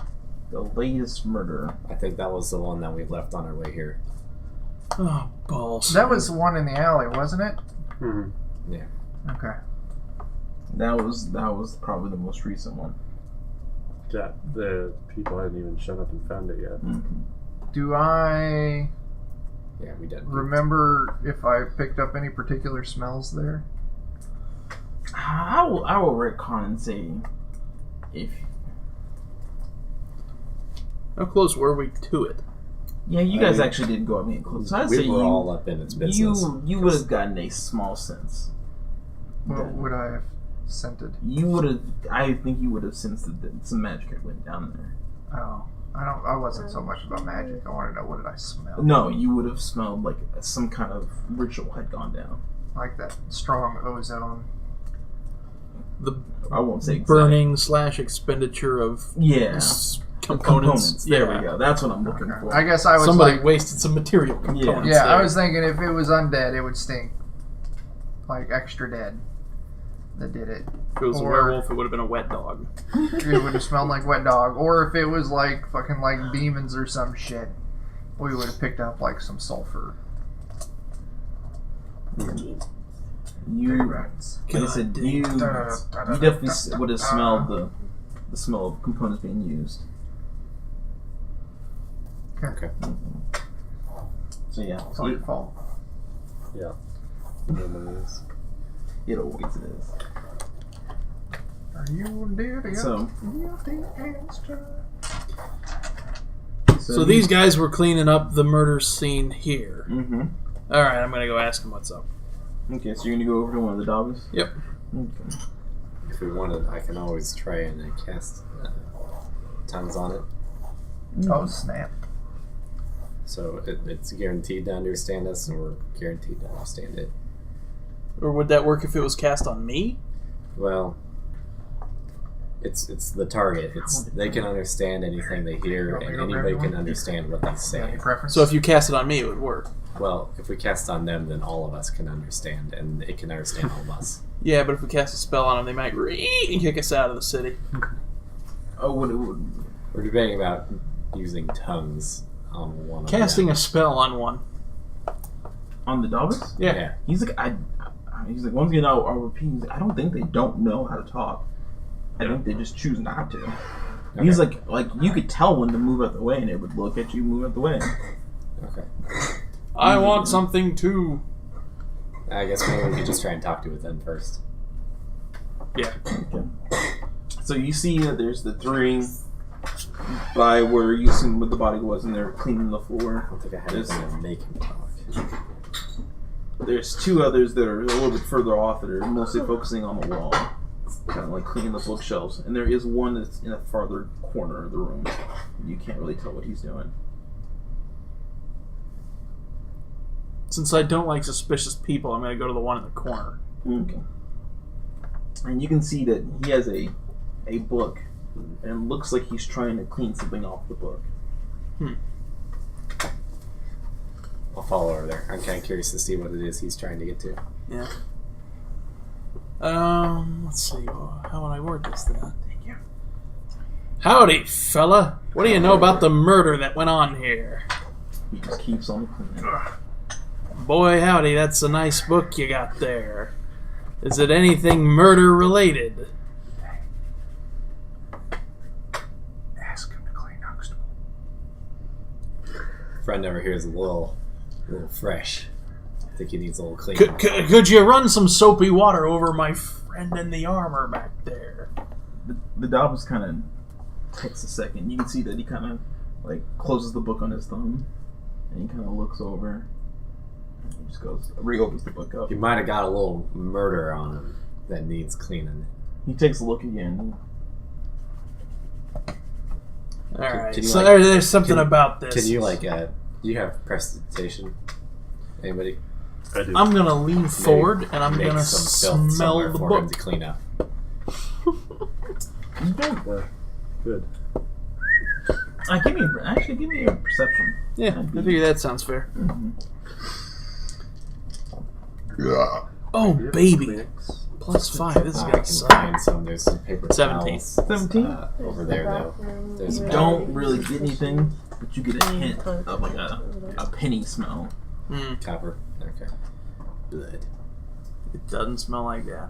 The latest murder. I think that was the one that we left on our way here. Oh, balls. That was the one in the alley, wasn't it? Mm-hmm. Okay. That was probably the most recent one. Yeah, the people hadn't even shown up and found it yet. Mm-hmm. Do I Yeah, we did. remember if I picked up any particular smells there? I will retcon and say if How close were we to it? you guys actually did go up and close. So I'd say We were all up in its business. you would have gotten a small sense. What would I have scented? You would have. I think you would have sensed that some magic had went down there. Oh, I wasn't so much about magic. I want to know, what did I smell? No, you would have smelled like some kind of ritual had gone down. Like that strong ozone. The I won't say exact. burning / expenditure of Yeah. components. There Yeah. we go. That's what I'm looking Okay. for. I guess I was Somebody like, wasted some material components. yeah, there. I was thinking if it was undead, it would stink. Like extra dead. That did it. If it was a or- werewolf, it would have been a wet dog. It would have smelled like wet dog. Or if it was like fucking like demons or some shit, we would have picked up like some sulfur. You, like I said, you definitely would have smelled the smell of components being used. Okay. So yeah, It's all your fault. Yeah. Normally is. it always is. Are you dead? So, So these guys were cleaning up the murder scene here. Mm-hmm. All right, I'm gonna go ask them what's up. Okay, so you're gonna go over to one of the dogs. Yep. Okay. If we wanted, I can always try and cast tongues on it. Oh snap! So it's guaranteed to understand us, and we're guaranteed to understand it. Or would that work if it was cast on me? Well, it's the target. They can understand anything they hear, and anybody can understand what they say. Any preference? So if you cast it on me, it would work. Well, if we cast on them, then all of us can understand, and it can understand all of us. Yeah, but if we cast a spell on them, they might and kick us out of the city. Oh, what it would. We're debating about using tongues on one. Casting of a spell on one. On the Davis? Yeah. Yeah. He's like, he's like, once again, I'll repeat. He's like, I don't think they don't know how to talk. I think they just choose not to. Okay. He's like you could tell when to move out the way, and it would look at you, move out the way. Okay. I want something too. I guess maybe we could just try and talk to it then first. Yeah. Okay. So you see that there's the 3 by where you seen what the body was, and they're cleaning the floor. I don't think I had anything to make him talk. There's 2 others that are a little bit further off that are mostly focusing on the wall, kind of like cleaning the bookshelves. And there is one that's in a farther corner of the room. You can't really tell what he's doing. Since I don't like suspicious people, I'm going to go to the one in the corner. Okay. And you can see that he has a book, and it looks like he's trying to clean something off the book. I'll follow over there. I'm kind of curious to see what it is he's trying to get to. Yeah. Let's see. How would I word this then? Thank you. Howdy, fella. What do you know about the murder that went on here? He just keeps on cleaning. Boy, howdy, that's a nice book you got there. Is it anything murder-related? Ask him to clean Huxtable. Friend over here is a little fresh. I think he needs a little cleaning. Could you run some soapy water over my friend in the armor back there? The Dobbs kind of takes a second. You can see that he kind of like closes the book on his thumb, and he kind of looks over. And he just goes, reopens the book up. He might have got a little murder on him that needs cleaning. He takes a look again. Alright, can you, so like, there's something about this. Can you do you have prestidigitation? Anybody? I do. I'm gonna lean forward and I'm Make gonna some filth smell somewhere the for him book. to clean up. You don't. Good. Give me a perception. Yeah, I figure that sounds fair. Mm-hmm. Oh, baby. Kleenex. +5. This is I gonna can suck. find some. There's some paper 17. towels, 17? over there though. There's You a don't really get anything, but you get a hint of like a penny smell. copper. Okay. Blood. It doesn't smell like that.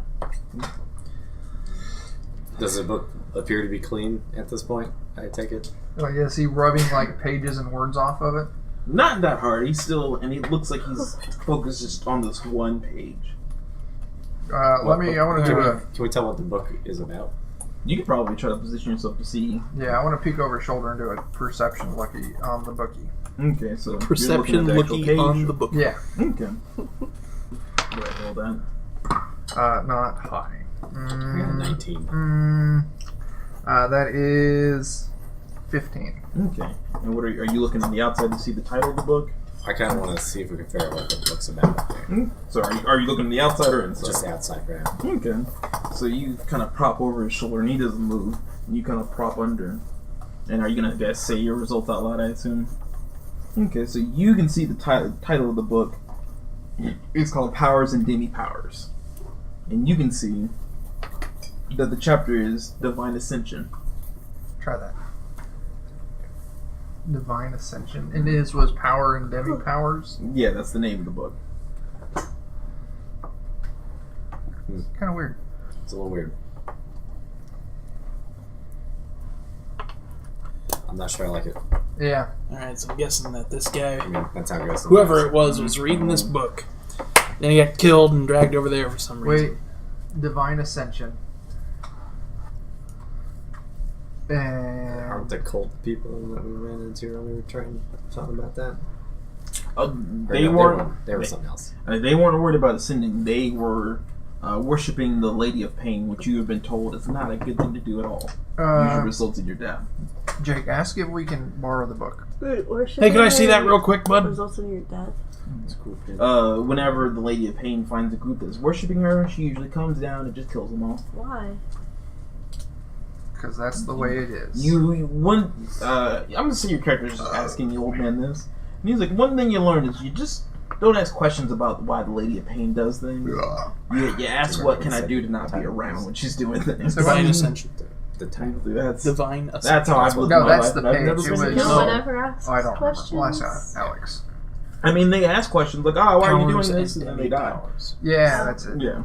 Does the book appear to be clean at this point? I take it. Like, is he rubbing like pages and words off of it? Not that hard. He's still, and he looks like he's focused just on this one page. I want to do a. Can we tell what the book is about? You could probably try to position yourself to see. Yeah, I want to peek over his shoulder and do a perception lucky on the bookie. Okay, so Perception you're looking at the looking actual on page. the book. Yeah. Okay. Go ahead, roll that. Not high. I got a 19. That is 15. Okay. And what are you looking on the outside to see the title of the book? I kind of want to see if we can figure out what the book's about up there. So are you looking on the outside or inside? Just outside for now. Okay. So you kind of prop over his shoulder and he doesn't move. And you kind of prop under. And are you going to guys say your results out loud, I assume? Okay, so you can see the title of the book. It's called Powers and Demi-Powers. And you can see that the chapter is Divine Ascension. Try that. Divine Ascension. And his was Power and Demi Powers. Yeah, that's the name of the book. Kind of weird. It's a little weird. I'm not sure I like it. Yeah. Alright, so I'm guessing that this guy, I mean, that's how it goes. whoever it was reading this book. Then he got killed and dragged over there for some reason. Wait. Divine Ascension. Aren't And the cult people that we ran into earlier talking about that? They weren't. They were something else. They weren't worried about ascending. They were worshiping the Lady of Pain, which you have been told is not a good thing to do at all. Usually results in your death. Jake, ask if we can borrow the book. Wait, where should Hey, can I see that real quick, bud? Results in your death. That's cool. Whenever the Lady of Pain finds a group that's worshiping her, she usually comes down and just kills them all. Why? Because that's the way it is. I'm gonna say your character's just asking the old man this, and he's like, one thing you learn is you just don't ask questions about why the Lady of Pain does things. You ask, what can I do to not be around when she's doing things. Divine Ascension. The title. Divine Ascension. That's how I've lived No, my that's life, the but I've page. never It been was- against No No. one it. ever asks Oh, I don't questions. remember. Well, I saw Alex. I mean, they ask questions like, "Oh, why are you Powers doing this?" and then they die. powers. Yeah, that's it. Yeah,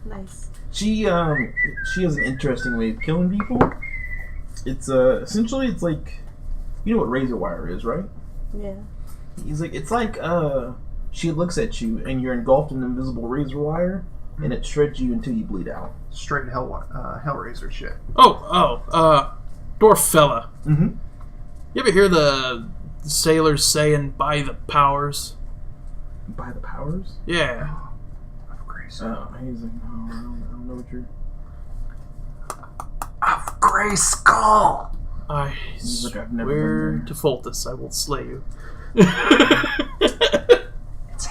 Nice. she has an interesting way of killing people. It's essentially it's like, you know what razor wire is, right? Yeah. He's like, it's like she looks at you and you're engulfed in invisible razor wire, and it shreds you until you bleed out. Straight Hellraiser shit. Dwarf fella. Mm-hmm. You ever hear the sailors saying, "By the powers"? By the powers? Yeah. Of Grace. He's like, no, I don't know what you're. Of Grey Skull! I He's like, I've never swear been there. to Foltus, I will slay you.